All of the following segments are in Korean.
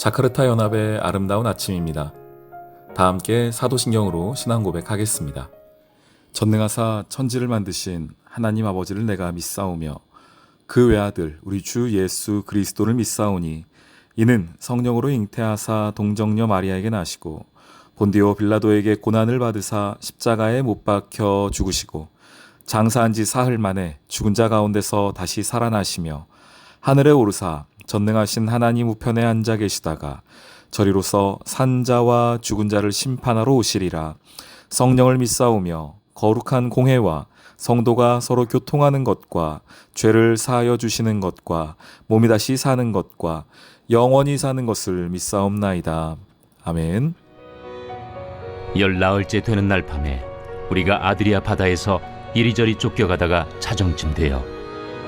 자카르타 연합의 아름다운 아침입니다. 다 함께 사도신경으로 신앙 고백하겠습니다. 전능하사 천지를 만드신 하나님 아버지를 내가 믿사오며 그 외아들 우리 주 예수 그리스도를 믿사오니 이는 성령으로 잉태하사 동정녀 마리아에게 나시고 본디오 빌라도에게 고난을 받으사 십자가에 못 박혀 죽으시고 장사한 지 사흘 만에 죽은 자 가운데서 다시 살아나시며 하늘에 오르사 전능하신 하나님 우편에 앉아 계시다가 저리로서 산자와 죽은 자를 심판하러 오시리라. 성령을 믿사오며 거룩한 공회와 성도가 서로 교통하는 것과 죄를 사하여 주시는 것과 몸이 다시 사는 것과 영원히 사는 것을 믿사옵나이다. 아멘. 열나흘째 되는 날 밤에 우리가 아드리아 바다에서 이리저리 쫓겨가다가 자정쯤 되어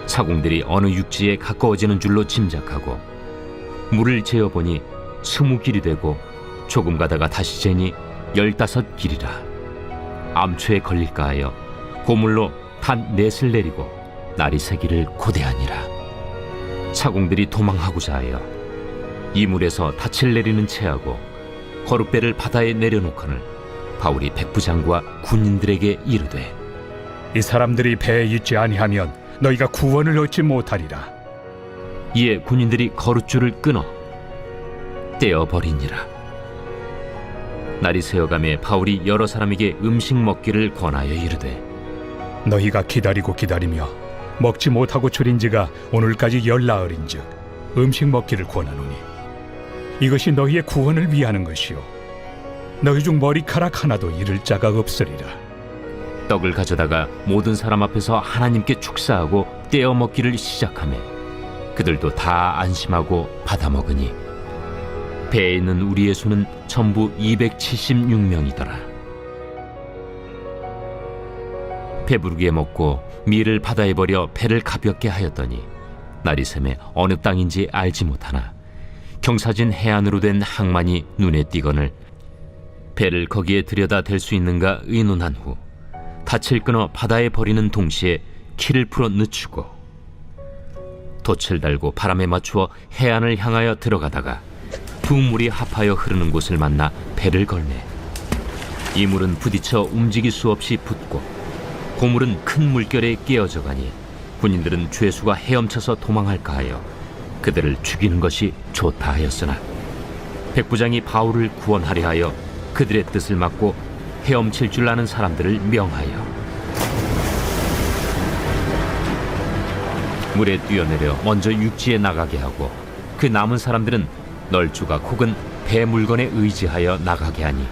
사공들이 어느 육지에 가까워지는 줄로 짐작하고 물을 재어보니 20길이 되고 조금 가다가 다시 재니 15길이라. 암초에 걸릴까 하여 고물로 단 넷을 내리고 날이 새기를 고대하니라. 사공들이 도망하고자 하여 이물에서 닻을 내리는 채하고 거룻배를 바다에 내려놓거늘 바울이 백부장과 군인들에게 이르되 이 사람들이 배에 있지 아니하면 너희가 구원을 얻지 못하리라. 이에 군인들이 거룻줄을 끊어 떼어버리니라. 날이 새어가매 바울이 여러 사람에게 음식 먹기를 권하여 이르되 너희가 기다리고 기다리며 먹지 못하고 줄인 지가 오늘까지 열나흘인즉 음식 먹기를 권하노니 이것이 너희의 구원을 위하는 것이요 너희 중 머리카락 하나도 잃을 자가 없으리라. 떡을 가져다가 모든 사람 앞에서 하나님께 축사하고 떼어 먹기를 시작하매 그들도 다 안심하고 받아 먹으니 배에 있는 우리의 수는 전부 276명이더라. 배부르게 먹고 밀을 바다에 버려 배를 가볍게 하였더니 날이 새매 어느 땅인지 알지 못하나 경사진 해안으로 된 항만이 눈에 띄거늘 배를 거기에 들여다 댈 수 있는가 의논한 후 닻을 끊어 바다에 버리는 동시에 키를 풀어 늦추고 돛을 달고 바람에 맞추어 해안을 향하여 들어가다가 두 물이 합하여 흐르는 곳을 만나 배를 걸매 이 물은 부딪혀 움직일 수 없이 붙고 고물은 큰 물결에 깨어져 가니 군인들은 죄수가 헤엄쳐서 도망할까 하여 그들을 죽이는 것이 좋다 하였으나 백부장이 바울을 구원하려 하여 그들의 뜻을 막고 헤엄칠 줄 아는 사람들을 명하여 물에 뛰어내려 먼저 육지에 나가게 하고 그 남은 사람들은 널조각 혹은 배 물건에 의지하여 나가게 하니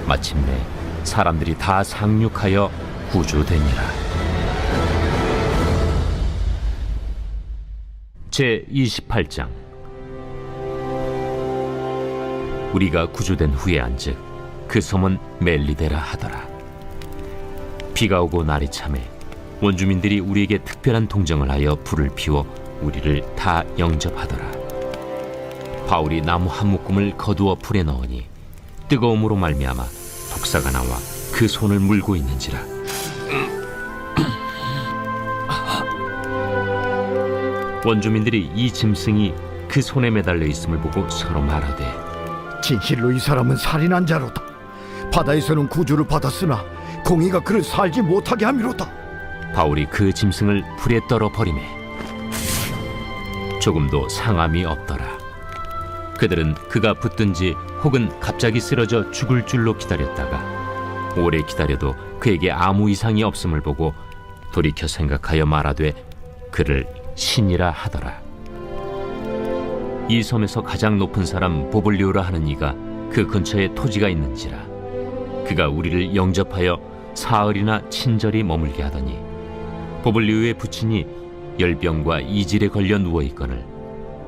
마침내 사람들이 다 상륙하여 구조되니라. 제28장. 우리가 구조된 후에 안즉 그 섬은 멜리데라 하더라. 비가 오고 날이 차매 원주민들이 우리에게 특별한 동정을 하여 불을 피워 우리를 다 영접하더라. 바울이 나무 한 묶음을 거두어 불에 넣으니 뜨거움으로 말미암아 독사가 나와 그 손을 물고 있는지라. 원주민들이 이 짐승이 그 손에 매달려 있음을 보고 서로 말하되 진실로 이 사람은 살인한 자로다. 바다에서는 구주를 받았으나 공의가 그를 살지 못하게 함이로다. 바울이 그 짐승을 불에 떨어 버리매 조금도 상함이 없더라. 그들은 그가 붙든지 혹은 갑자기 쓰러져 죽을 줄로 기다렸다가 오래 기다려도 그에게 아무 이상이 없음을 보고 돌이켜 생각하여 말하되 그를 신이라 하더라. 이 섬에서 가장 높은 사람 보블리오라 하는 이가 그 근처에 토지가 있는지라. 그가 우리를 영접하여 사흘이나 친절히 머물게 하더니 보블리오의 부친이 열병과 이질에 걸려 누워있거늘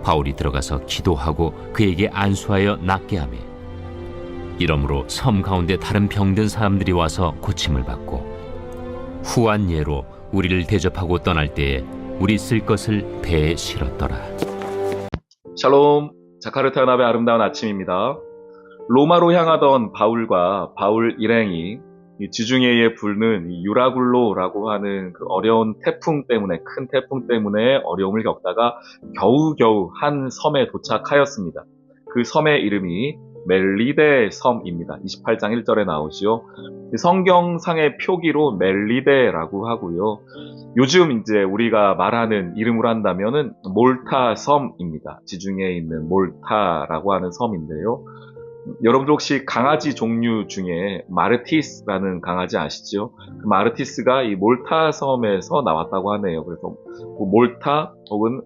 바울이 들어가서 기도하고 그에게 안수하여 낫게 하매 이러므로 섬 가운데 다른 병든 사람들이 와서 고침을 받고 후한 예로 우리를 대접하고 떠날 때에 우리 쓸 것을 배에 실었더라. 샬롬, 자카르타 연합의 아름다운 아침입니다. 로마로 향하던 바울과 바울 일행이 지중해에 불는 유라굴로라고 하는 그 어려운 태풍 때문에, 큰 태풍 때문에 어려움을 겪다가 겨우겨우 한 섬에 도착하였습니다. 그 섬의 이름이 멜리데 섬입니다. 28장 1절에 나오지요. 성경상의 표기로 멜리데라고 하고요. 요즘 이제 우리가 말하는 이름으로 한다면은 몰타 섬입니다. 지중해에 있는 몰타라고 하는 섬인데요. 여러분들 혹시 강아지 종류 중에 마르티스라는 강아지 아시죠? 그 마르티스가 이 몰타 섬에서 나왔다고 하네요. 그래서 뭐 몰타 혹은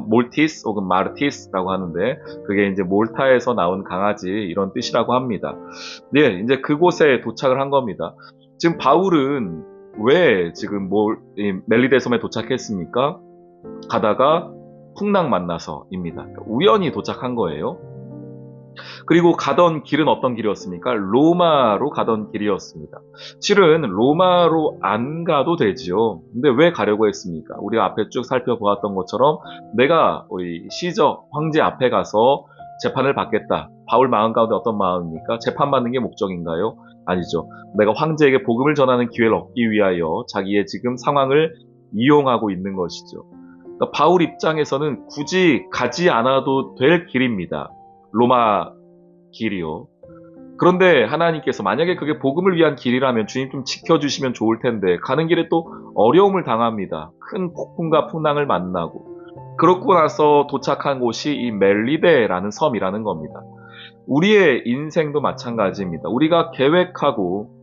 몰티스 혹은 마르티스라고 하는데 그게 이제 몰타에서 나온 강아지 이런 뜻이라고 합니다. 네, 이제 그곳에 도착을 한 겁니다. 지금 바울은 왜 지금 이 멜리데 섬에 도착했습니까? 가다가 풍랑 만나서입니다. 우연히 도착한 거예요. 그리고 가던 길은 어떤 길이었습니까? 로마로 가던 길이었습니다. 실은 로마로 안 가도 되지요. 근데 왜 가려고 했습니까? 우리가 앞에 쭉 살펴보았던 것처럼 내가 우리 시저 황제 앞에 가서 재판을 받겠다. 바울 마음 가운데 어떤 마음입니까? 재판받는 게 목적인가요? 아니죠. 내가 황제에게 복음을 전하는 기회를 얻기 위하여 자기의 지금 상황을 이용하고 있는 것이죠. 그러니까 바울 입장에서는 굳이 가지 않아도 될 길입니다. 로마 길이요. 그런데 하나님께서 만약에 그게 복음을 위한 길이라면 주님 좀 지켜주시면 좋을 텐데 가는 길에 또 어려움을 당합니다. 큰 폭풍과 풍랑을 만나고 그렇고 나서 도착한 곳이 이 멜리데라는 섬이라는 겁니다. 우리의 인생도 마찬가지입니다. 우리가 계획하고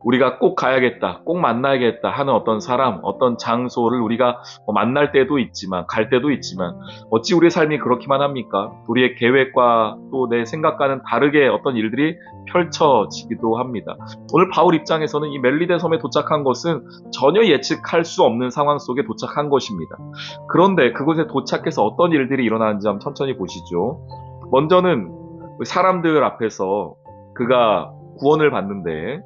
우리가 꼭 가야겠다, 꼭 만나야겠다 하는 어떤 사람, 어떤 장소를 우리가 만날 때도 있지만, 갈 때도 있지만, 어찌 우리의 삶이 그렇기만 합니까? 우리의 계획과 또 내 생각과는 다르게 어떤 일들이 펼쳐지기도 합니다. 오늘 바울 입장에서는 이 멜리데 섬에 도착한 것은 전혀 예측할 수 없는 상황 속에 도착한 것입니다. 그런데 그곳에 도착해서 어떤 일들이 일어나는지 한번 천천히 보시죠. 먼저는 사람들 앞에서 그가 구원을 받는데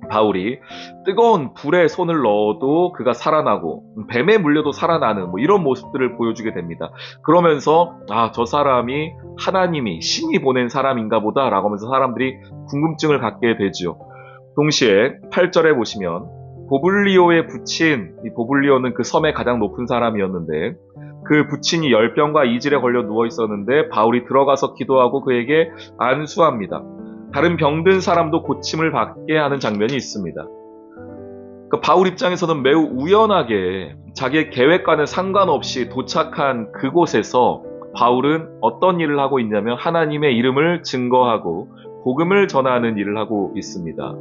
바울이 뜨거운 불에 손을 넣어도 그가 살아나고 뱀에 물려도 살아나는 이런 모습들을 보여주게 됩니다. 그러면서 저 사람이 하나님이 신이 보낸 사람인가 보다 라고 하면서 사람들이 궁금증을 갖게 되죠. 동시에 8절에 보시면 보블리오의 부친, 이 보블리오는 그 섬의 가장 높은 사람이었는데 그 부친이 열병과 이질에 걸려 누워 있었는데 바울이 들어가서 기도하고 그에게 안수합니다. 다른 병든 사람도 고침을 받게 하는 장면이 있습니다. 그러니까 바울 입장에서는 매우 우연하게 자기의 계획과는 상관없이 도착한 그곳에서 바울은 어떤 일을 하고 있냐면 하나님의 이름을 증거하고 복음을 전하는 일을 하고 있습니다.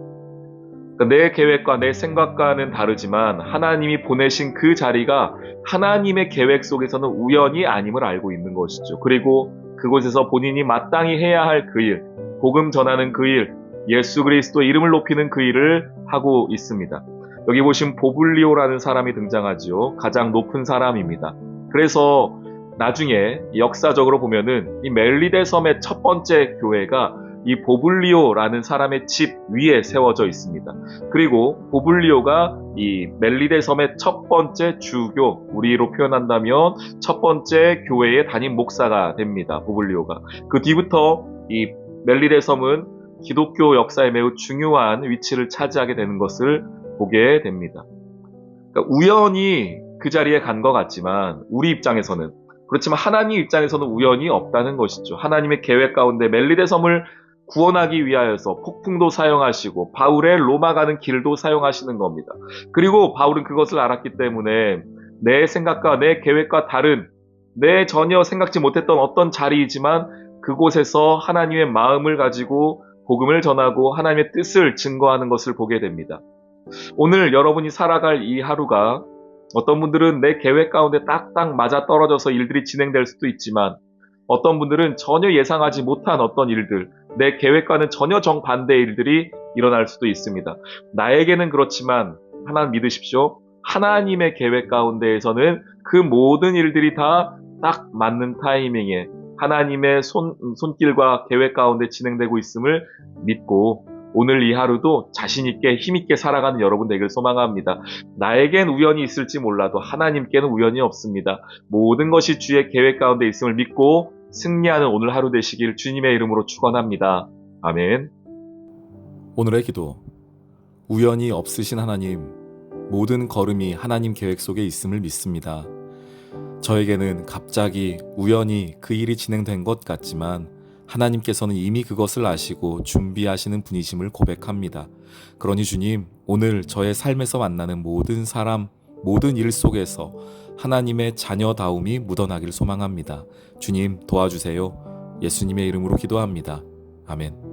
그러니까 내 계획과 내 생각과는 다르지만 하나님이 보내신 그 자리가 하나님의 계획 속에서는 우연이 아님을 알고 있는 것이죠. 그리고 그곳에서 본인이 마땅히 해야 할 그 일, 복음 전하는 그 일, 예수 그리스도 이름을 높이는 그 일을 하고 있습니다. 여기 보시면 보블리오라는 사람이 등장하지요. 가장 높은 사람입니다. 그래서 나중에 역사적으로 보면은 이 멜리데 섬의 첫 번째 교회가 이 보블리오라는 사람의 집 위에 세워져 있습니다. 그리고 보블리오가 이 멜리데 섬의 첫 번째 주교, 우리로 표현한다면 첫 번째 교회의 담임 목사가 됩니다. 보블리오가. 그 뒤부터 이 멜리데 섬은 기독교 역사에 매우 중요한 위치를 차지하게 되는 것을 보게 됩니다. 그러니까 우연히 그 자리에 간 것 같지만 우리 입장에서는 그렇지만 하나님 입장에서는 우연이 없다는 것이죠. 하나님의 계획 가운데 멜리데 섬을 구원하기 위하여서 폭풍도 사용하시고 바울의 로마 가는 길도 사용하시는 겁니다. 그리고 바울은 그것을 알았기 때문에 내 생각과 내 계획과 다른 내 전혀 생각지 못했던 어떤 자리이지만 그곳에서 하나님의 마음을 가지고 복음을 전하고 하나님의 뜻을 증거하는 것을 보게 됩니다. 오늘 여러분이 살아갈 이 하루가 어떤 분들은 내 계획 가운데 딱딱 맞아떨어져서 일들이 진행될 수도 있지만 어떤 분들은 전혀 예상하지 못한 어떤 일들, 내 계획과는 전혀 정반대의 일들이 일어날 수도 있습니다. 나에게는 그렇지만 하나님 믿으십시오. 하나님의 계획 가운데에서는 그 모든 일들이 다 딱 맞는 타이밍에 하나님의 손길과 계획 가운데 진행되고 있음을 믿고 오늘 이 하루도 자신있게 힘있게 살아가는 여러분 되길 소망합니다. 나에겐 우연이 있을지 몰라도 하나님께는 우연이 없습니다. 모든 것이 주의 계획 가운데 있음을 믿고 승리하는 오늘 하루 되시길 주님의 이름으로 축원합니다. 아멘. 오늘의 기도. 우연이 없으신 하나님, 모든 걸음이 하나님 계획 속에 있음을 믿습니다. 저에게는 갑자기 우연히 그 일이 진행된 것 같지만 하나님께서는 이미 그것을 아시고 준비하시는 분이심을 고백합니다. 그러니 주님, 오늘 저의 삶에서 만나는 모든 사람, 모든 일 속에서 하나님의 자녀다움이 묻어나길 소망합니다. 주님 도와주세요. 예수님의 이름으로 기도합니다. 아멘.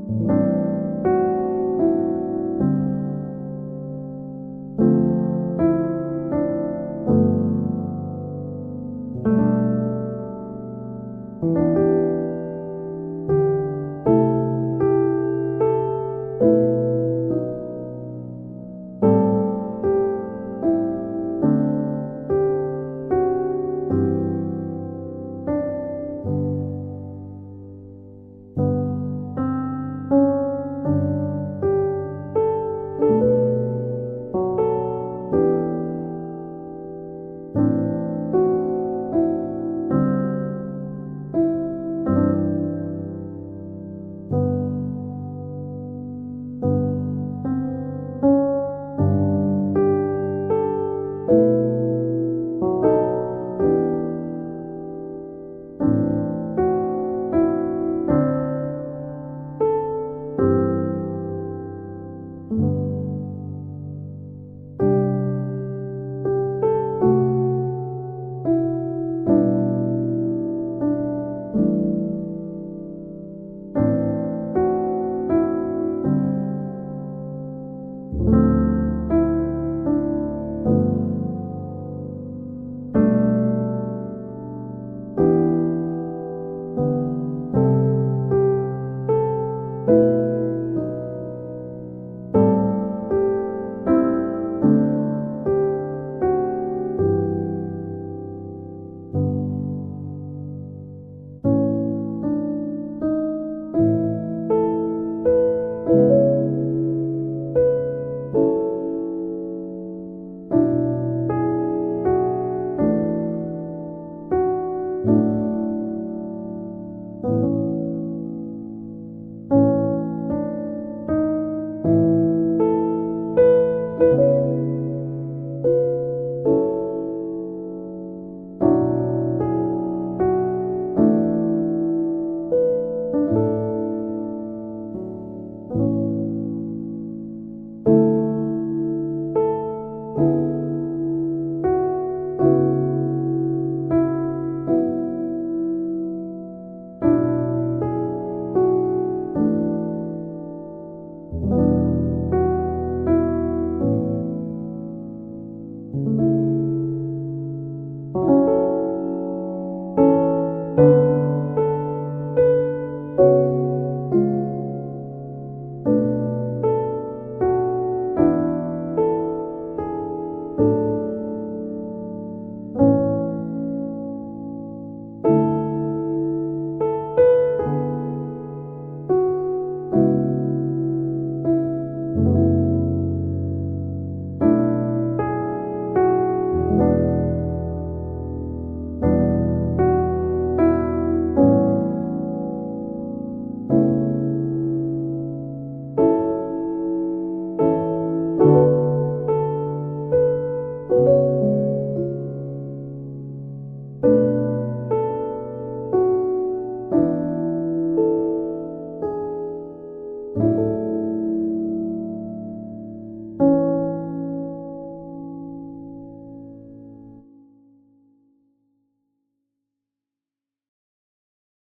음.